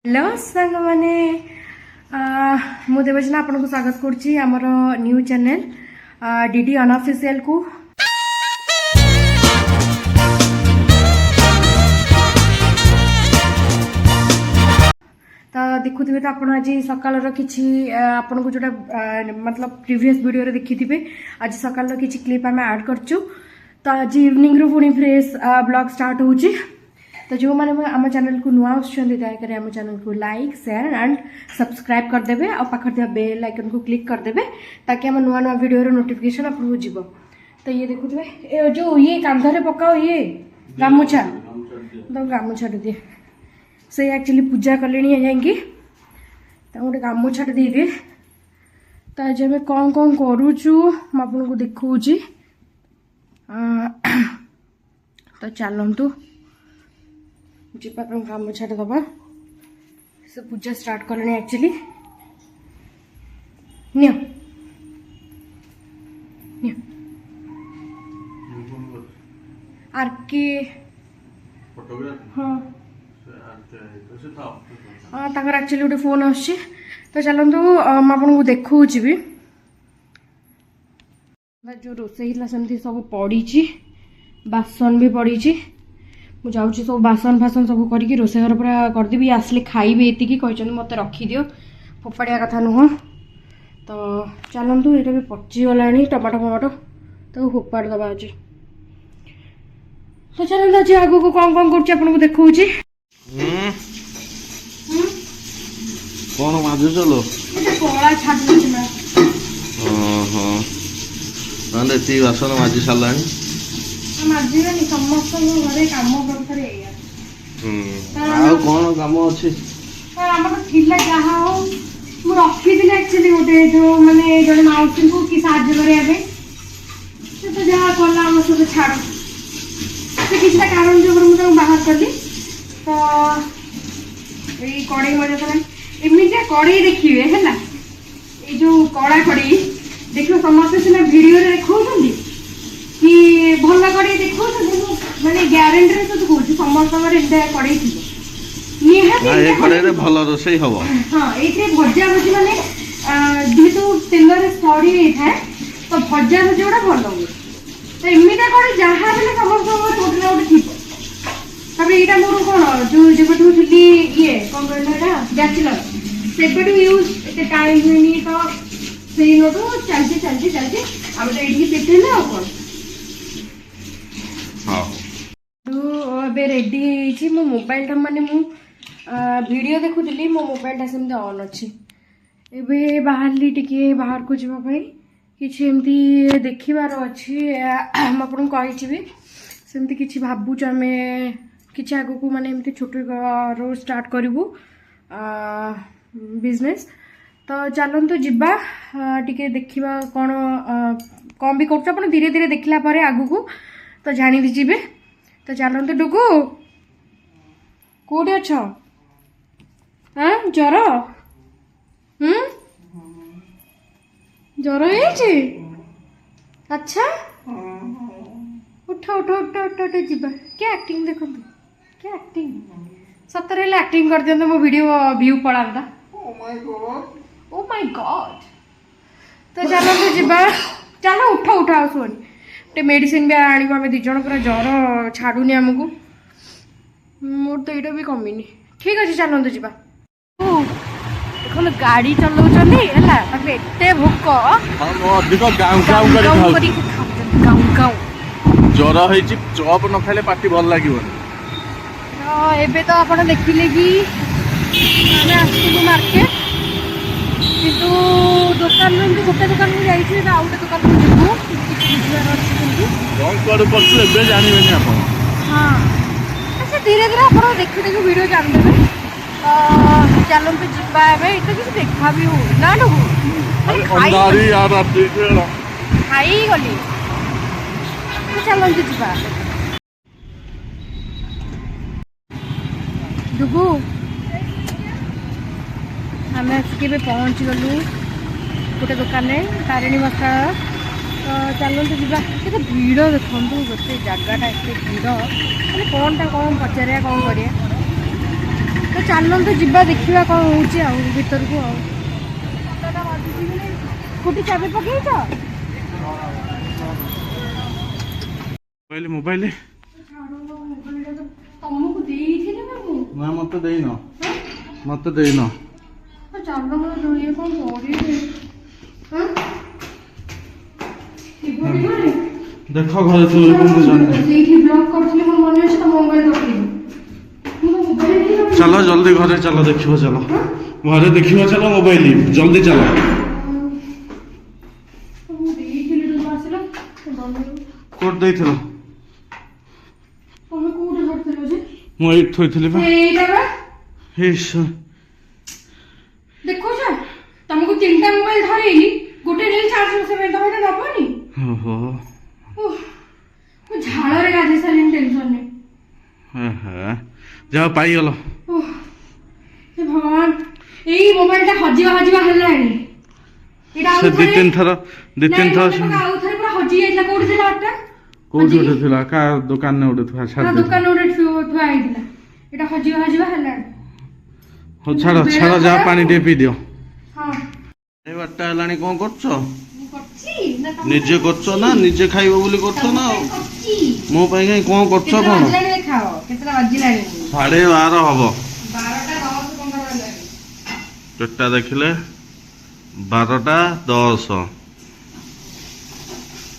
Hello सांग माने मु देवजना आपन को स्वागत करछि हमर न्यू चैनल डीडी अनऑफिशियल को। तो देखुथिबे तो आपण आज सकाळ किछि आपन को जोटा मतलब प्रीवियस वीडियो रे देखिथिबे आज सकाळ किछि क्लिप हम ऐड करछु। तो आज इवनिंग रो पुनी फ्रेश ब्लॉग स्टार्ट होछि। तो जो मैंने आम चैनल को नुआ दयाकर आम चैनल को लाइक शेयर एंड सब्सक्राइब करदे और पाखर दिया बेल आइकन को क्लिक करदे ताकि आम नुआ नुआ वीडियो नोटिफिकेशन आपको जीव। तो ये देखुए जो ये कांधरे पकाओ ये गामुछा तो गामुछा दिए से एक्चुअली पूजा कले जाएंगी तो गोटे गामुछा दे दिए। तो आज आम कौन कौन करुचु आपको देखा। तो चलतु जीपा गामुछा दबा से पूजा स्टार्ट कले एक्चुअली नियो नियो आर के हाँ हाँ ताकर एक्चुअली गोटे फोन आछे। तो चलतु आपको देखौछि भी जो रोसई सेमती सब पड़ी बासन भी पड़ी मु जाऊँगी सब बासन फासन सब करके रोसे घर पूरा करदेवी आसले खाइबे एतिकी कहते मत रखिदियो फोपाड़िया कथा नुह। तो चलतु ये भी पचिगला टमाटो फमाटो तो फोपाड़ दबा आज। तो चलते आज आगू को कौन कौन कर देखा कौन माझ चलो कला छाड़ी बासन माझी सारा माजिनी समस्त घरे काम कर कौन काम अच्छे जहाँ हो रखी एक्चुअली गोटे जो माने जो मौसी को कि साहाଯ୍य करने तो जहाँ कला आम सब छाड़ से किसी कारण जो मुझे बाहर कली। तो ये कड़े मजा एमती कड़े देखिए है ये जो कड़ा कड़े देख समस्ते सीना भिडियो देखा कि भल कड़े देखो माने ग्यारंटी तो कहूँ समस्त कड़े थी भल रोसे हम। हाँ ये भजा भजी माने जेहेतु तेल सड़ी था तो भजा भजी गुड़ा भल हुए। तो एमती कड़े जहाँ भी समस्त गोटे ना गोटे थी। यहाँ मोर कौन जो जब थी ये कौन कहना बैचलर से यूज एत टाइम हुई तो से नोटू चलती चलती चलती आम तो ये पेटे कौन रेडी मो मोबाइल टा माने मु वीडियो देखुली मो मोबाइल टा सेमती ऑन अच्छी एबे बाहरली टिके बाहर को जावाई किछि एमती देखिबार अच्छी आपन कहि भी सेमती किछि भाबुच आमे किछि आगु को माने एमती छोटो रो स्टार्ट करिवु बिजनेस। तो चलतु जीवा टिके देखिबा कोन कम भी करछ अपन धीरे धीरे देखला पारे आगु को तो जानी दी जीवे। तो चलते डुगु कौटे अछ हाँ जर जर है अच्छा उठ उठ उठ उठ उठ जीवा क्या एक्टिंग देखो क्या एक्टिंग सतर एक्टिंग कर दिया मो वीडियो व्यू पड़ाता। Oh my God. तो चलते जीवा चलो उठ उठ आ सुन टे मेडिसिन भी आनिबो आमे दी जण पूरा ज्वर छाडुनी हमकु मोर तो एटा भी कमिनी। ठीक अछि चलंतु जीवा। देखो गाड़ी चलाउछनी हला ताके एते भूक हम अधिक गाउ गाउ करी गाउ गाउ ज्वर होइछि चॉप न खाइले पार्टी भल लागिवनी। तो एबे तो आपण देखिले कि हमें आसु मार्केट किंतु दुकान में गोटे दुकान में जाइछि ना आउटे दुकान में जिबु कौन कर पड़छ एबे जानिबेनी आपण। हां अच्छा धीरे धीरे आपण देखि देखि वीडियो जान देबे। चलंतु जिबा एबे इतो किछ देखा भी हो ना डगु अंधारी यार आप देखे खाई गली। तो चलंतु जिबा डगु हमें आसिक पहुँच गलु गोटे दुकान में तारिणी मसा। तो चलते जीवा के भिड़ देखो गोटे जगटा एत भिड़ मैंने कौन टा कौन पचार कौन कर। तो ତ ଚାଲନ୍ତୁ ଯିବା ଦେଖିବା କ'ଣ ହେଉଛି ଆଉ ଭିତରକୁ ଆଉ କୋଉଠି ଚାବି ପକେଇଛ? ମୋବାଇଲ ତମକୁ ଦେଇଥିଲି ନା ମୁଁ? ନା ମତେ ଦେଇନ ମତେ ଦେଇନ ଚାଲ ମୁଁ ଇଏ କ'ଣ କରିବି? ଦେଖ ଘରେ ଥିବ ମୁଁ ଜାଣିନି। ସେଇଠି ବ୍ଲକ୍ କରିଥିଲି ମୋ ମନେ ଅଛି ତ ମୋବାଇଲ ରଖିଲି। ଚାଲ ଜଲ୍ଦି ଘରେ ଚାଲ ଦେଖିବ ଚାଲ ଘରେ ଦେଖିବ ଚାଲ ମୋବାଇଲ ଜଲ୍ଦି ଚାଲ। କୋଉଠି ଦେଇଥିଲ? ତମେ କୋଉଠି ଧରିଥିଲ ଯେ? ମୁଁ ଏଇଠି ଥୋଇଥିଲି ବା। ଏଇଟା ବା ଦେଖୁଛ ତମକୁ 3ଟା ମୋବାଇଲ ଧରେଇଲି ଗୋଟେ ରିଲ୍ ଚାର୍ଜ ବସେଇବା ପାଇଁ ତମେ ଦବନି? ଓହୋ ମୁଁ ଝାଳରେ ଗାଧେଇ ସାରିଲିଣି ଟେନସନରେ। ଯାଅ ପାଇଗଲ। ହେ ଭଗବାନ ଏଇ ମୋବାଇଲଟା ହଜିବା ହେଲାଣି। ଏଇଟା ସେ ଦି ତିନି ଥର ଆଉ ଥରେ ପୁରା ହଜି ଯାଇଥିଲା। କୋଉଠି ଥିଲା ଅଟା? କୋଉଠି ଗୋଟେ ଥିଲା କା ଦୋକାନରେ ଗୋଟେ ଥିଲା ଛାଡି ଦୋକାନ ଗୋଟେ ଥୁଆ ହେଇଥିଲା। ଏଇଟା ହଜିବା ହେଲାଣି। ହଉ ଛାଡ ଯାଅ ପାଣି ଟିକେ ପିଇ ଦିଅ। ହଁ ଏଇ ବାରଟା ହେଲାଣି କଣ କରୁଛ? ମୁଁ କରୁଛି ନା ତମେ ନିଜେ କରୁଛ ନା ନିଜେ ଖାଇବ ବୋଲି କରୁଛ ନା ଆଉ କରୁଛି? ମୋ ପାଇଁ କାଇଁ କଣ କରୁଛ କଣ? ଦେଖାଅ କେତେଟା ବାଜିଲାଣି? 12:30 ହବ। 12:10-15 ହେଲାଣି। ଡେଟା ଦେଖିଲେ 12:10।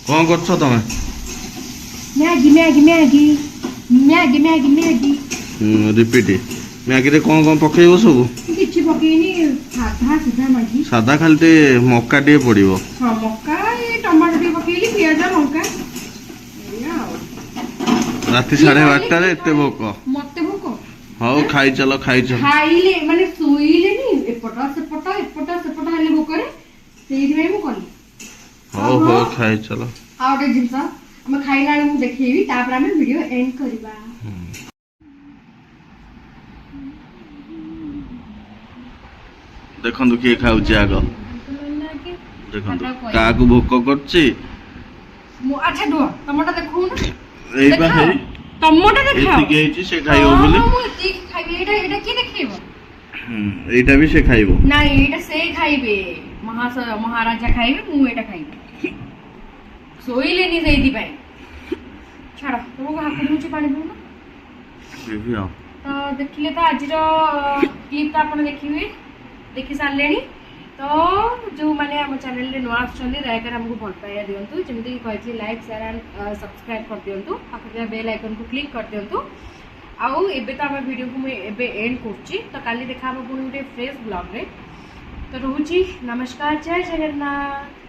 କଣ କରୁଛ ତମେ? ମ୍ୟାଗି ରିପିଟ୍ ମ୍ୟାଗିରେ କଣ ପକେଇବ ସବୁ? କିଛି ପକେଇନି ସାଧା ମ୍ୟାଗି। ସାଧା ଖାଲି ଟିକେ ମକା ଟିକେ ପଡିବ। ହଁ ମକା ଏଇ ଟମାଟୋ ଟିକେ ପକେଇଲି ପିଆଜ ଲଙ୍କା ଏଇଆ ଆଉ। ରାତି 12:30ରେ ଏତେ ଭୋକ? ମତେ ଭୋକ। ହଉ ଖାଇଚାଲ ଖାଇଲେ ମାନେ ଶୋଇଲେନି ଏପଟ ସେପଟ ହେଲେ ଭୋକରେ ସେଇଥିପାଇଁ ମୁଁ କଲି। ହଉ ଖାଇଚାଲ। ଆଉ ଗୋଟେ ଜିନିଷ ଆମେ ଖାଇଲା ବେଳେ ମୁଁ ଦେଖେଇବି ତାପରେ ଆମେ ଭିଡିଓ ଏଣ୍ଡ କରିବା। ଦେଖନ୍ତୁ କିଏ ଖାଉଛି ଆଗ ଦେଖନ୍ତୁ କାହାକୁ ଭୋକ କରୁଛି। ଆଚ୍ଛା ରୁହ ତମଟା ଦେଖଉନ। ଏଇ ବା ହେଇ ତମଟା ଦେଖାଅ। ଏତିକି ହେଇଛି ସେ ଖାଇବ ବୋଲି। ମୁଁ ଏତିକି ଖାଇବି। ଏଇଟା କିଏ ଦେଖେଇବ? ଏଇଟା ବି ସେ ଖାଇବ। ନାଇଁ ଏଇଟା ସେ ଖାଇବେ। ମହାରାଜା ଖାଇବେ ମୁଁ ଏଇଟା ଖାଇବି। ଶୋଇଲେନି ସେଇଥିପାଇଁ। ଛାଡ ତମକୁ ହାକୁଡ଼ି ହଉଛି ପାଣି ପିଉନ। ତ ଦେଖିଲେ ତ ଆଜିର କ୍ଲିପଟା ଆପଣ ଦେଖି ସାରିଲେଣି। ତ ଯେଉଁମାନେ ଆମ ଚ୍ୟାନେଲରେ ନୂଆ ଆସୁଛନ୍ତି ଦୟାକରି ଆମକୁ ଭଲ ପାଇବା ଦିଅନ୍ତୁ। ଯେମିତିକି କହିଥିଲି ଲାଇକ୍ ସେୟାର ଆଣ୍ଡ ସବସ୍କ୍ରାଇବ୍ କରିଦିଅନ୍ତୁ। ପାଖରେ ଥିବା ବେଲ୍ ଆଇକନ୍କୁ କ୍ଲିକ୍ କରିଦିଅନ୍ତୁ। ଆଉ ଏବେ ତ ଆମ ଭିଡ଼ିଓକୁ ମୁଁ ଏବେ ଏଣ୍ଡ କରୁଛି। ତ କାଲି ଦେଖା ହେବ ପୁଣି ଗୋଟେ ଫ୍ରେଶ୍ ବ୍ଲଗ୍ରେ। ତ ରହୁଛି ନମସ୍କାର ଜୟ ଜଗନ୍ନାଥ।